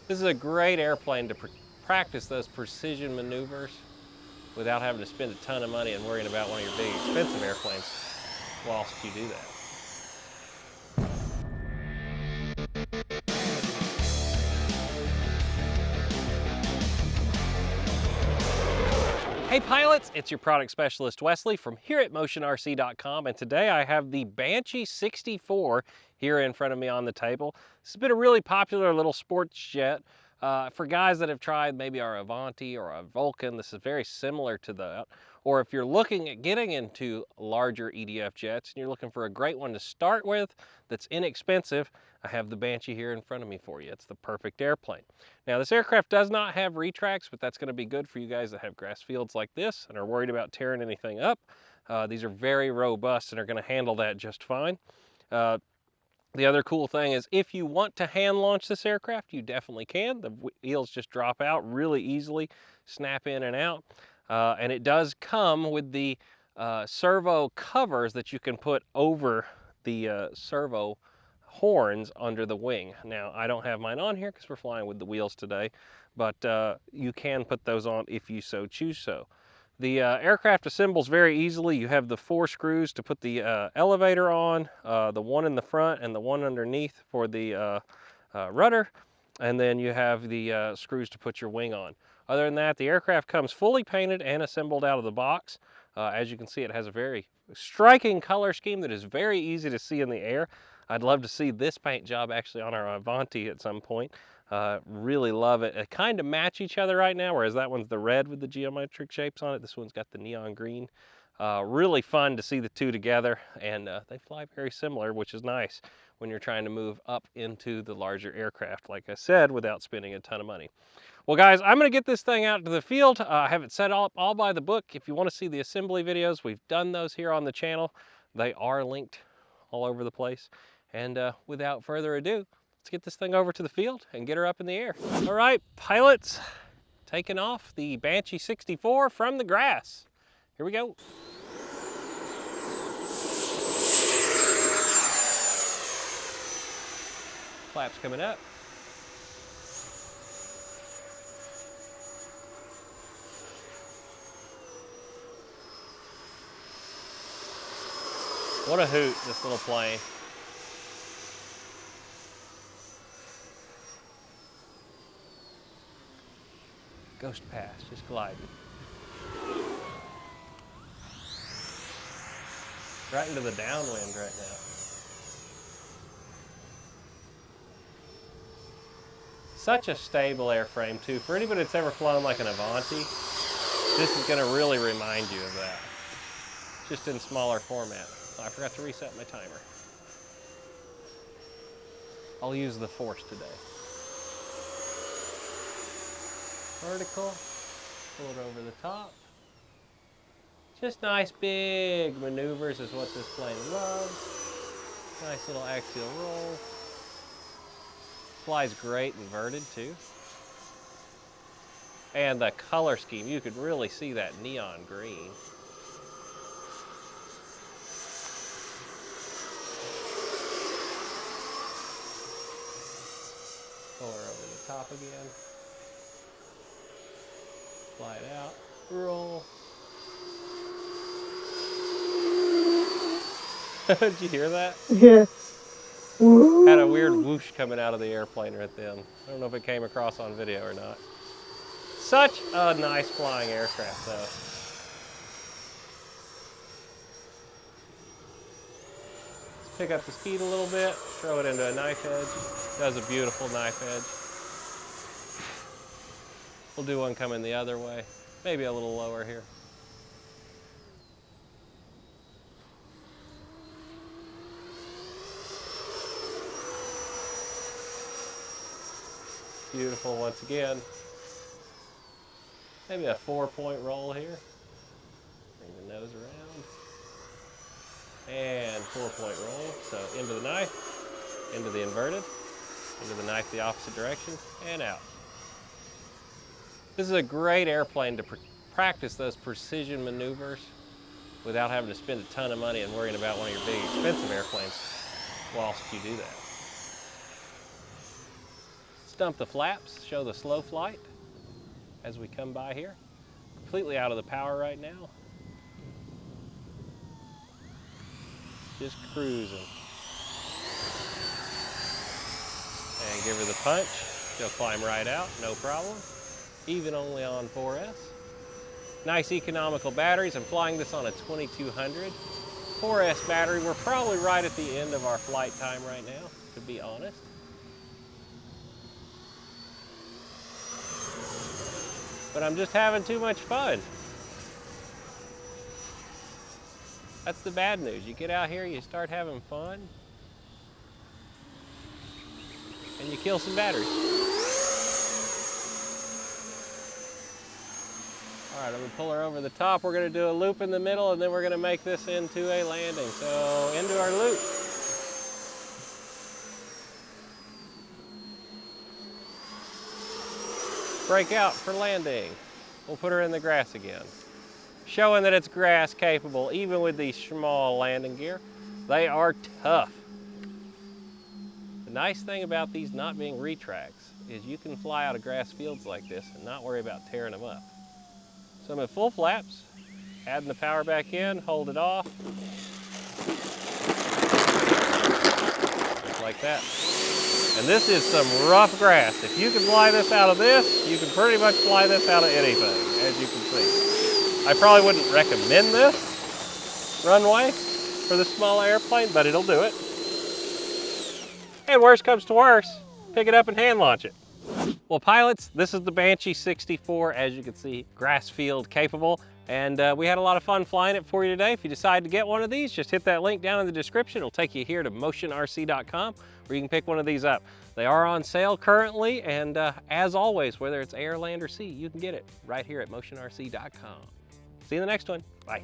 This is a great airplane to practice those precision maneuvers without having to spend a ton of money and worrying about one of your big expensive airplanes whilst you do that. Hey pilots, it's your product specialist Wesley from here at motionrc.com, and today I have the Banshee 64 here in front of me on the table. This has been a really popular little sports jet. For guys that have tried maybe our Avanti or a Vulcan, this is very similar to that. Or if you're looking at getting into larger EDF jets and you're looking for a great one to start with that's inexpensive, I have the Banshee here in front of me for you. It's the perfect airplane. Now this aircraft does not have retracts, but that's going to be good for you guys that have grass fields like this and are worried about tearing anything up. These are very robust and are going to handle that just fine. The other cool thing is if you want to hand launch this aircraft, you definitely can. The wheels just drop out really easily, snap in and out. And it does come with the servo covers that you can put over the servo horns under the wing. Now, I don't have mine on here because we're flying with the wheels today, but you can put those on if you so choose so. The aircraft assembles very easily. You have the 4 screws to put the elevator on, the one in the front and the one underneath for the rudder, and then you have the screws to put your wing on. Other than that, the aircraft comes fully painted and assembled out of the box. As you can see, it has a very striking color scheme that is very easy to see in the air. I'd love to see this paint job actually on our Avanti at some point. Really love it. They kind of match each other right now, whereas that one's the red with the geometric shapes on it. This one's got the neon green. Really fun to see the two together, and they fly very similar, which is nice when you're trying to move up into the larger aircraft, like I said, without spending a ton of money. Well guys, I'm gonna get this thing out to the field. I have it set up all by the book. If you wanna see the assembly videos, we've done those here on the channel. They are linked all over the place. And without further ado, let's get this thing over to the field and get her up in the air. All right, pilots, taking off the Banshee 64 from the grass. Here we go. Flaps coming up. What a hoot, this little plane. Ghost pass, just gliding. Right into the downwind right now. Such a stable airframe too. For anybody that's ever flown like an Avanti, this is gonna really remind you of that. Just in smaller format. Oh, I forgot to reset my timer. I'll use the force today. Vertical, pull it over the top. Just nice big maneuvers is what this plane loves. Nice little axial roll. Flies great inverted too. And the color scheme, you could really see that neon green. Pull her over the top again. Fly it out, roll. Did you hear that? Yeah. Had a weird whoosh coming out of the airplane right then. I don't know if it came across on video or not. Such a nice flying aircraft though. Let's pick up the speed a little bit, throw it into a knife edge. Does a beautiful knife edge. We'll do one coming the other way. Maybe a little lower here. Beautiful once again. Maybe a 4-point roll here. Bring the nose around. And 4-point roll. So into the knife, into the inverted, into the knife the opposite direction, and out. This is a great airplane to practice those precision maneuvers without having to spend a ton of money and worrying about one of your big expensive airplanes whilst you do that. Let's dump the flaps, show the slow flight as we come by here. Completely out of the power right now. Just cruising. And give her the punch. She'll climb right out, no problem. Even only on 4S. Nice economical batteries. I'm flying this on a 2200. 4S battery. We're probably right at the end of our flight time right now, to be honest. But I'm just having too much fun. That's the bad news. You get out here, you start having fun, and you kill some batteries. All right, I'm gonna pull her over the top. We're gonna do a loop in the middle, and then we're gonna make this into a landing. So into our loop. Break out for landing. We'll put her in the grass again. Showing that it's grass capable, even with these small landing gear. They are tough. The nice thing about these not being retracts is you can fly out of grass fields like this and not worry about tearing them up. So I'm at full flaps, adding the power back in, hold it off. Just like that. And this is some rough grass. If you can fly this out of this, you can pretty much fly this out of anything, as you can see. I probably wouldn't recommend this runway for the small airplane, but it'll do it. And worst comes to worst, pick it up and hand launch it. Well, pilots, this is the Banshee 64, as you can see, grass field capable. And we had a lot of fun flying it for you today. If you decide to get one of these, just hit that link down in the description. It'll take you here to motionrc.com where you can pick one of these up. They are on sale currently, and as always, whether it's air, land, or sea, you can get it right here at motionrc.com. See you in the next one. Bye.